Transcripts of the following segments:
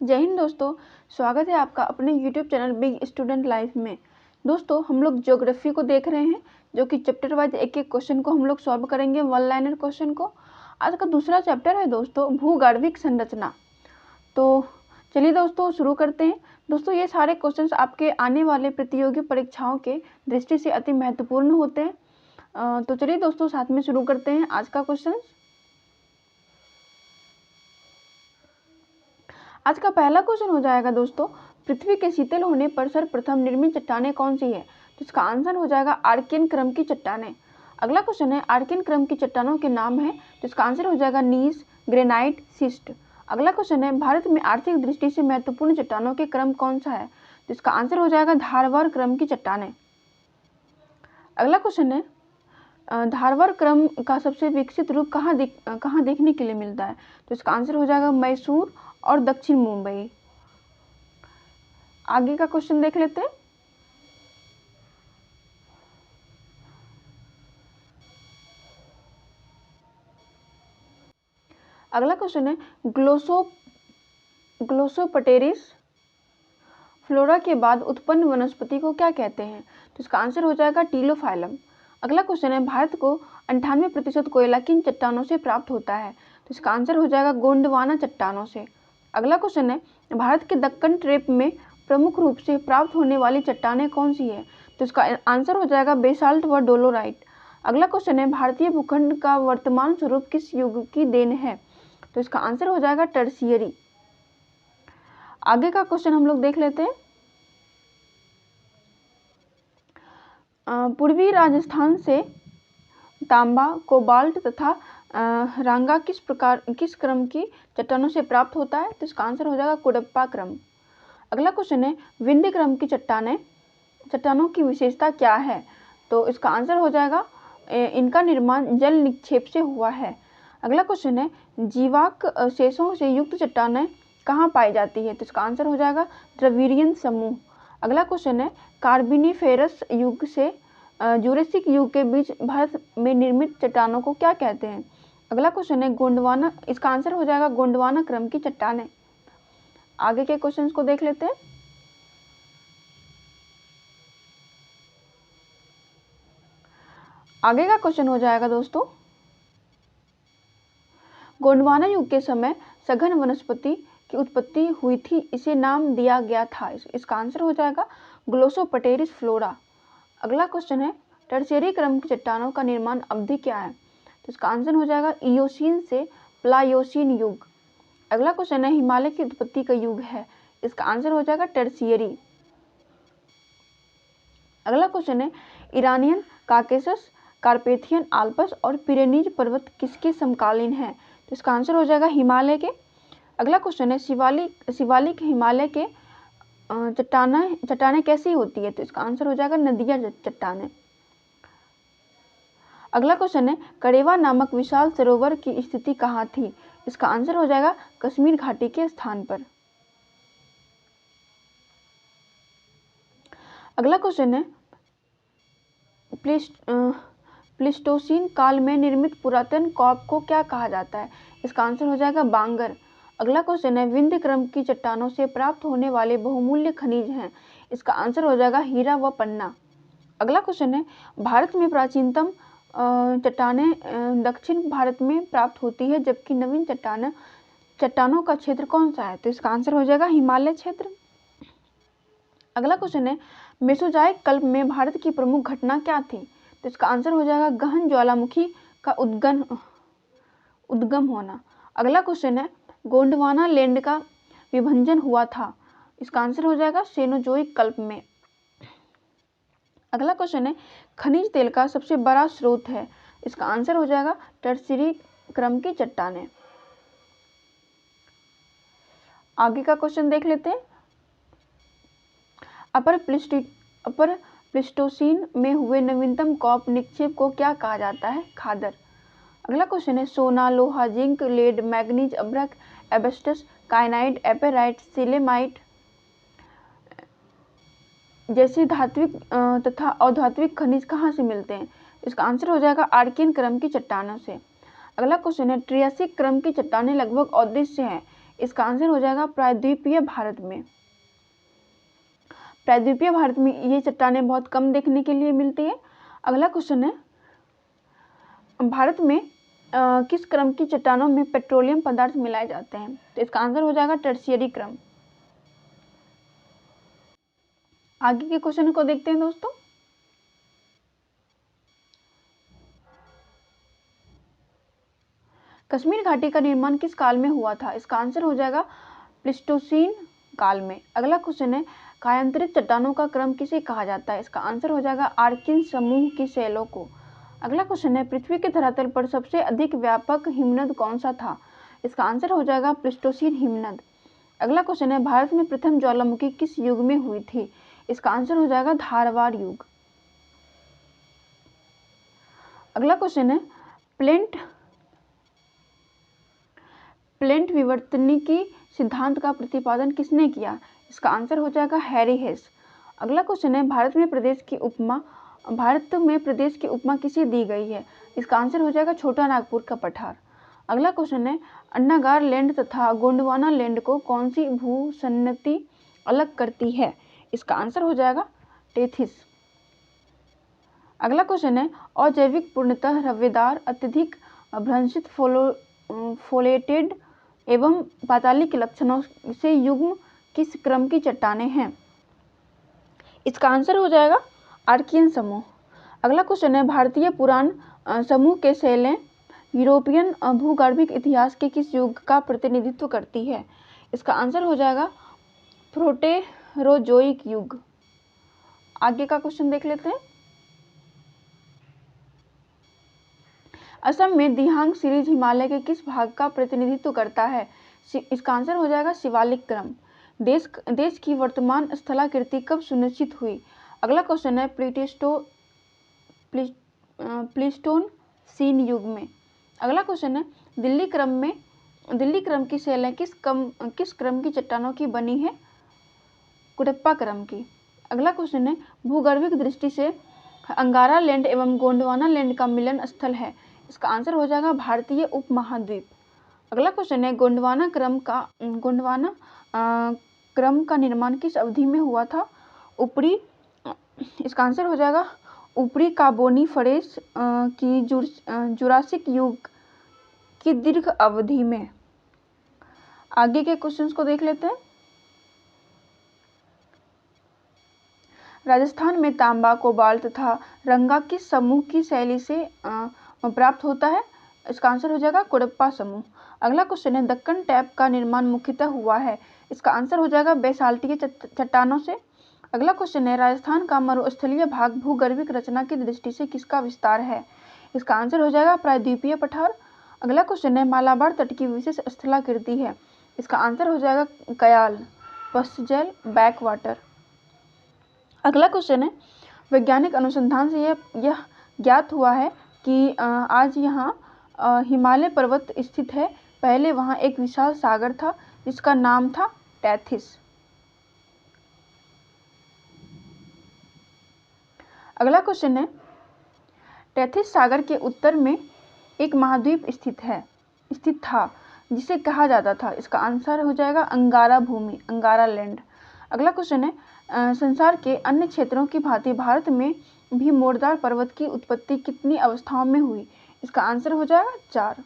जय हिंद दोस्तों। स्वागत है आपका अपने YouTube channel big student life में। दोस्तों हम लोग ज्योग्राफी को देख रहे हैं, जो कि चैप्टर वाइज एक एक क्वेश्चन को हम लोग सॉल्व करेंगे, वन लाइनर क्वेश्चन को। आज का दूसरा चैप्टर है दोस्तों भूगर्भिक संरचना। तो चलिए दोस्तों शुरू करते हैं। दोस्तों ये सारे क्वेश्चंस आपके आने वाले प्रतियोगी परीक्षाओं के दृष्टि से अति महत्वपूर्ण होते हैं। तो चलिए दोस्तों साथ में शुरू करते हैं आज का क्वेश्चन। आज का पहला क्वेश्चन हो जाएगा दोस्तों, पृथ्वी के शीतल होने पर सर्वप्रथम निर्मित चट्टानें कौन सी है? तो इसका आंसर हो जाएगा आर्कियन क्रम की चट्टानें। अगला क्वेश्चन है आर्कियन क्रम की चट्टानों के नाम है, तो इसका आंसर हो जाएगा नीस, ग्रेनाइट, सिस्ट। अगला क्वेश्चन है भारत में आर्थिक दृष्टि से महत्वपूर्ण चट्टानों के क्रम कौन सा है? तो इसका आंसर हो जाएगा धारवाड़ क्रम की चट्टानें। अगला क्वेश्चन है धारवाड़ क्रम का सबसे विकसित रूप कहाँ देखने के लिए मिलता है? तो इसका आंसर हो जाएगा मैसूर और दक्षिण मुंबई। आगे का क्वेश्चन देख लेते हैं। अगला क्वेश्चन है ग्लोसोपटेरिस फ्लोरा के बाद उत्पन्न वनस्पति को क्या कहते हैं? तो इसका आंसर हो जाएगा टीलोफाइलम। अगला क्वेश्चन है भारत को 98% कोयला किन चट्टानों से प्राप्त होता है? तो इसका आंसर हो जाएगा गोंडवाना चट्टानों से। अगला क्वेश्चन है भारत के दक्कन ट्रेप में प्रमुख रूप से प्राप्त होने वाली चट्टानें कौन सी है? तो इसका आंसर हो जाएगा बेसाल्ट व डोलोराइट। अगला क्वेश्चन है भारतीय भूखंड का वर्तमान स्वरूप किस युग की देन है? तो इसका आंसर हो जाएगा टर्शियरी। आगे का क्वेश्चन हम लोग देख लेते हैं। पूर्वी राजस्थान से तांबा, कोबाल्ट तथा रांगा किस क्रम की चट्टानों से प्राप्त होता है? तो इसका आंसर हो जाएगा कुडप्पा क्रम। अगला क्वेश्चन है विंध्य क्रम की चट्टानों की विशेषता क्या है? तो इसका आंसर हो जाएगा इनका निर्माण जल निक्षेप से हुआ है। अगला क्वेश्चन है जीवाक शेषों से युक्त चट्टानें कहाँ पाई जाती है? तो इसका आंसर हो जाएगा द्रविड़ियन समूह। अगला क्वेश्चन है कार्बोनिफेरस युग से जूरेसिक युग के बीच भारत में निर्मित चट्टानों को क्या कहते हैं? अगला क्वेश्चन है गोंडवाना, इसका आंसर हो जाएगा गोंडवाना क्रम की चट्टानें। आगे के क्वेश्चंस को देख लेते हैं। आगे का क्वेश्चन हो जाएगा दोस्तों गोंडवाना युग के समय सघन वनस्पति की उत्पत्ति हुई थी, इसे नाम दिया गया था। इसका आंसर हो जाएगा ग्लोसोपटेरिस फ्लोरा। अगला क्वेश्चन है टर्शियरी क्रम की चट्टानों का निर्माण अवधि क्या है? तो इसका आंसर हो जाएगा इयोसीन से प्लायोसीन युग। अगला क्वेश्चन है हिमालय की उत्पत्ति का युग है, इसका आंसर हो जाएगा टर्शियरी। अगला क्वेश्चन है ईरानियन, काकेशस, कार्पेथियन, आल्पस और पिरेनीज पर्वत किसके समकालीन हैं? तो इसका आंसर हो जाएगा हिमालय के। अगला क्वेश्चन है शिवालिक हिमालय के चट्टानें कैसी होती है? तो इसका आंसर हो जाएगा नदिया चट्टानें। अगला क्वेश्चन है कड़ेवा नामक विशाल सरोवर की स्थिति कहाँ थी? इसका आंसर हो जाएगा कश्मीर घाटी के स्थान पर। अगला क्वेश्चन है प्लीस्टोसीन काल में निर्मित पुरातन कॉप को क्या कहा जाता है? इसका आंसर हो जाएगा बांगर। अगला क्वेश्चन है विंध्य क्रम की चट्टानों से प्राप्त होने वाले बहुमूल्य खनिज हैं, इसका आंसर हो जाएगा हीरा व पन्ना। अगला क्वेश्चन है भारत में प्राचीनतम चट्टानें दक्षिण भारत में प्राप्त होती है, जबकि नवीन चट्टानों का क्षेत्र कौन सा है? तो इसका आंसर हो जाएगा हिमालय क्षेत्र। अगला क्वेश्चन है मेसोजाइक कल्प में भारत की प्रमुख घटना क्या थी? तो इसका आंसर हो जाएगा गहन ज्वालामुखी का उद्गम होना। अगला क्वेश्चन है गोंडवाना लैंड का विभंजन हुआ था, इसका आंसर हो जाएगा सेनोजोइक कल्प में। अगला क्वेश्चन है खनिज तेल का सबसे बड़ा स्रोत है, इसका आंसर हो जाएगा टर्शियरी क्रम की चट्टानें। आगे का क्वेश्चन देख लेते हैं। अपर प्लीस्टोसीन में हुए नवीनतम कॉप निक्षेप को क्या कहा जाता है? खादर। अगला क्वेश्चन है सोना, लोहा, जिंक, लेड, मैग्नीज, अभ्रक, एबेस्टस, काइनाइट, एपेराइट, सिलेमाइट जैसे धात्विक तथा अधात्विक खनिज कहाँ से मिलते हैं? इसका आंसर हो जाएगा आर्कियन क्रम की चट्टानों से। अगला क्वेश्चन है ट्रियासिक क्रम की चट्टानें लगभग अदृश्य हैं, इसका आंसर हो जाएगा प्रायद्वीपीय भारत में। प्रायद्वीपीय भारत में ये चट्टानें बहुत कम देखने के लिए मिलती है। अगला क्वेश्चन है, भारत में किस क्रम की चट्टानों में पेट्रोलियम पदार्थ मिलाए जाते हैं? तो इसका आंसर हो जाएगा टर्शियरी क्रम। आगे के क्वेश्चन को देखते हैं दोस्तों। कश्मीर घाटी का निर्माण किस काल में हुआ था? इसका आंसर हो जाएगा प्लीस्टोसीन काल में। अगला क्वेश्चन है, कायांतरित चट्टानों का क्रम किसे कहा जाता है? इसका आंसर हो जाएगा आर्किन समूह की शैलों को। अगला क्वेश्चन है, पृथ्वी के धरातल पर सबसे अधिक व्यापक हिमनद कौन सा था? इसका आंसर हो जाएगा प्लीस्टोसीन हिमनद। अगला क्वेश्चन है, भारत में प्रथम ज्वालामुखी किस युग में हुई थी? इसका आंसर हो जाएगा धारवाड़ युग। अगला क्वेश्चन है, प्लेंट विवर्तनिकी सिद्धांत का प्रतिपादन किसने किया? इसका आंसर हो जाएगा हैरी हेस। अगला क्वेश्चन है, भारत में प्रदेश की उपमा किसे दी गई है? इसका आंसर हो जाएगा छोटा नागपुर का पठार। अगला क्वेश्चन है, अन्नागार लैंड तथा गोंडवाना लैंड को कौन सी भूसन्नति अलग करती है? इसका आंसर हो जाएगा टेथिस। अगला क्वेश्चन है, अजैविक पूर्णतः रवेदार अत्यधिक भ्रंशित फोलेटेड एवं पातालिक लक्षणों से युग्म किस क्रम की चट्टानें हैं? इसका आंसर हो जाएगा आर्कियन समूह। अगला क्वेश्चन है, भारतीय पुराण समूह के शैलें यूरोपियन भूगर्भिक इतिहास के किस युग का प्रतिनिधित्व करती है? इसका आंसर हो जाएगा प्रोटेरोजोइक युग। आगे का क्वेश्चन देख लेते हैं। असम में दिहांग सीरीज हिमालय के किस भाग का प्रतिनिधित्व करता है? इसका आंसर हो जाएगा शिवालिक क्रम। देश की वर्तमान स्थलाकृति कब सुनिश्चित हुई? अगला क्वेश्चन है, प्लीस्टोसीन युग में। अगला क्वेश्चन है, दिल्ली क्रम की शैलें किस क्रम की चट्टानों की बनी है? कुडप्पा क्रम की। अगला क्वेश्चन है, भूगर्भिक दृष्टि से अंगारा लैंड एवं गोंडवाना लैंड का मिलन स्थल है। इसका आंसर हो जाएगा भारतीय उपमहाद्वीप। अगला क्वेश्चन है, गोंडवाना क्रम का निर्माण किस अवधि में हुआ था? इसका आंसर हो जाएगा ऊपरी कार्बोनिफरेस की जुरासिक युग की दीर्घ अवधि में। आगे के क्वेश्चंस को देख लेते हैं। राजस्थान में तांबा, कोबाल्ट तथा रंगा किस समूह की शैली से प्राप्त होता है? इसका आंसर हो जाएगा कुडप्पा समूह। अगला क्वेश्चन है, दक्कन टैप का निर्माण मुख्यतः हुआ है। इसका आंसर हो जाएगा बेसाल्टिक चट्टानों से। अगला क्वेश्चन है, राजस्थान का मरुस्थलीय भाग भूगर्भिक रचना की दृष्टि से किसका विस्तार है? इसका आंसर हो जाएगा प्रायद्वीपीय पठार। अगला क्वेश्चन है, मालाबार तट की विशेष स्थलाकृति है। इसका आंसर हो जाएगा कयाल पश्चजल बैक वाटर। अगला क्वेश्चन है, वैज्ञानिक अनुसंधान से यह ज्ञात हुआ है कि आज यहाँ हिमालय पर्वत स्थित है। पहले वहाँ एक विशाल सागर था जिसका नाम था टेथिस। अगला क्वेश्चन है, टेथिस सागर के उत्तर में एक महाद्वीप स्थित था जिसे कहा जाता था। इसका आंसर हो जाएगा अंगारा भूमि, अंगारा लैंड। अगला क्वेश्चन है, संसार के अन्य क्षेत्रों की भांति भारत में भी मोरदार पर्वत की उत्पत्ति कितनी अवस्थाओं में हुई? इसका आंसर हो जाएगा 4।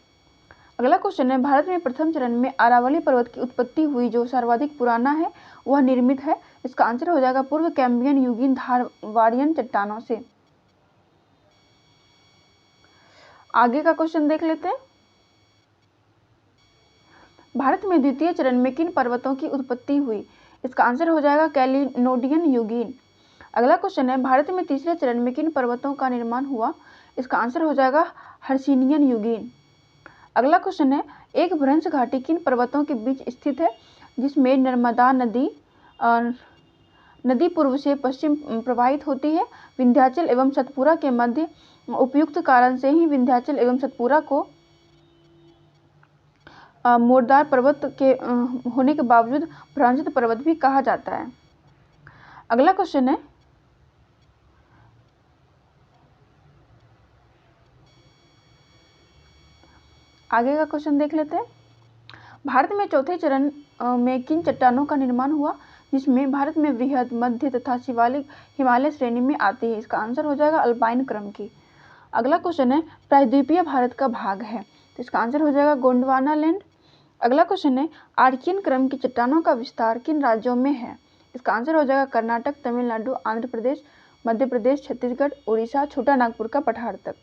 अगला क्वेश्चन है, भारत में प्रथम चरण में अरावली पर्वत की उत्पत्ति हुई जो सर्वाधिक पुराना है वह निर्मित है। इसका आंसर हो जाएगा पूर्व कैम्बियन युगीन धारवाड़ियन चट्टानों से। आगे का क्वेश्चन देख लेते हैं। भारत में द्वितीय चरण में किन पर्वतों की उत्पत्ति हुई? इसका आंसर हो जाएगा कैलिनोडियन युगीन। अगला क्वेश्चन है, भारत में तीसरे चरण में किन पर्वतों का निर्माण हुआ? इसका आंसर हो जाएगा हर्षिनियन युगीन। अगला क्वेश्चन है, एक भ्रंश घाटी किन पर्वतों के बीच स्थित है जिसमें नर्मदा नदी पूर्व से पश्चिम प्रवाहित होती है? विंध्याचल एवं सतपुरा के मध्य। उपयुक्त कारण से ही विंध्याचल एवं सतपुरा को मोरदार पर्वत के होने के बावजूद भ्रंशित पर्वत भी कहा जाता है। अगला क्वेश्चन है, आगे का क्वेश्चन देख लेते हैं। भारत में चौथे चरण में किन चट्टानों का निर्माण हुआ, जिसमें भारत में वृहद, मध्य तथा शिवालिक हिमालय श्रेणी में आती है? इसका आंसर हो जाएगा अल्पाइन क्रम की। अगला क्वेश्चन है, प्रायद्वीपीय भारत का भाग है, तो इसका आंसर हो जाएगा गोंडवाना लैंड। अगला क्वेश्चन है, आर्कियन क्रम की चट्टानों का विस्तार किन राज्यों में है? इसका आंसर हो जाएगा कर्नाटक, तमिलनाडु, आंध्र प्रदेश, मध्य प्रदेश, छत्तीसगढ़, उड़ीसा, छोटा नागपुर का पठार तक।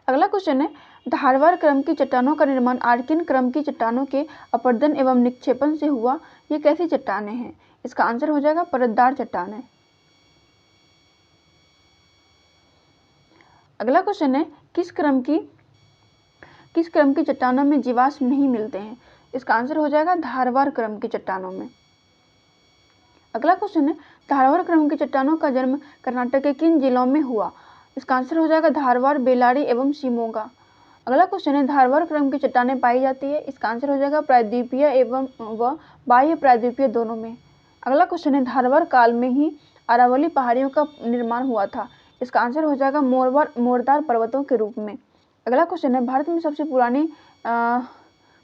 अगला क्वेश्चन है, धारवाड़ क्रम की चट्टानों का निर्माण आर्कियन क्रम की चट्टानों के अपरदन एवं निक्षेपण से हुआ, ये कैसी चट्टानें हैं? इसका आंसर हो जाएगा परतदार चट्टानें। अगला क्वेश्चन है, किस क्रम की चट्टानों में जीवाश्म नहीं मिलते हैं? इसका आंसर हो जाएगा धारवाड़ क्रम की चट्टानों में। अगला क्वेश्चन है, धारवाड़ क्रम की चट्टानों का जन्म कर्नाटक के किन जिलों में हुआ? इसका आंसर हो जाएगा धारवाड़, बेल्लारी एवं शिमोगा। अगला क्वेश्चन है, धारवाड़ क्रम की चट्टानें पाई जाती है, इसका आंसर हो जाएगा प्रायद्वीपीय एवं व बाह्य प्रायद्वीपीय दोनों में। अगला क्वेश्चन है, धारवाड़ काल में ही अरावली पहाड़ियों का निर्माण हुआ था, इसका आंसर हो जाएगा मोरदार पर्वतों के रूप में। अगला क्वेश्चन है, भारत में सबसे पुरानी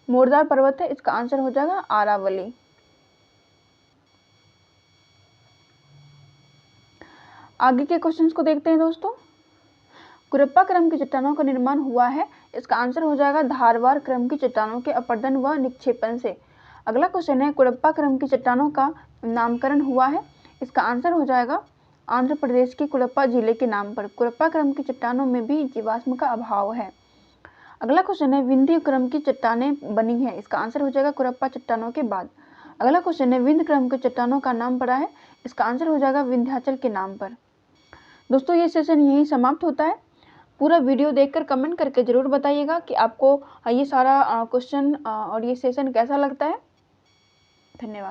मोरदार पर्वत है, इसका आंसर हो जाएगा अरावली। आगे के क्वेश्चंस को देखते हैं दोस्तों। कुरप्पा क्रम की चट्टानों का निर्माण हुआ है, इसका आंसर हो जाएगा धारवाड़ क्रम की चट्टानों के अपरदन व निक्षेपण से। अगला क्वेश्चन है, कुरप्पा क्रम की चट्टानों का नामकरण हुआ है, इसका आंसर हो जाएगा आंध्र प्रदेश के कुरप्पा जिले के नाम पर। कुरप्पा क्रम की चट्टानों में भी जीवाश्म का अभाव है। अगला क्वेश्चन है, विंध्य क्रम की चट्टानें बनी है, इसका आंसर हो जाएगा कुरप्पा चट्टानों के बाद। अगला क्वेश्चन है, विंध्य क्रम की चट्टानों का नाम पड़ा है, इसका आंसर हो जाएगा विंध्याचल के नाम पर। दोस्तों ये सेशन यहीं समाप्त होता है। पूरा वीडियो देखकर कमेंट करके ज़रूर बताइएगा कि आपको ये सारा क्वेश्चन और ये सेशन कैसा लगता है। धन्यवाद।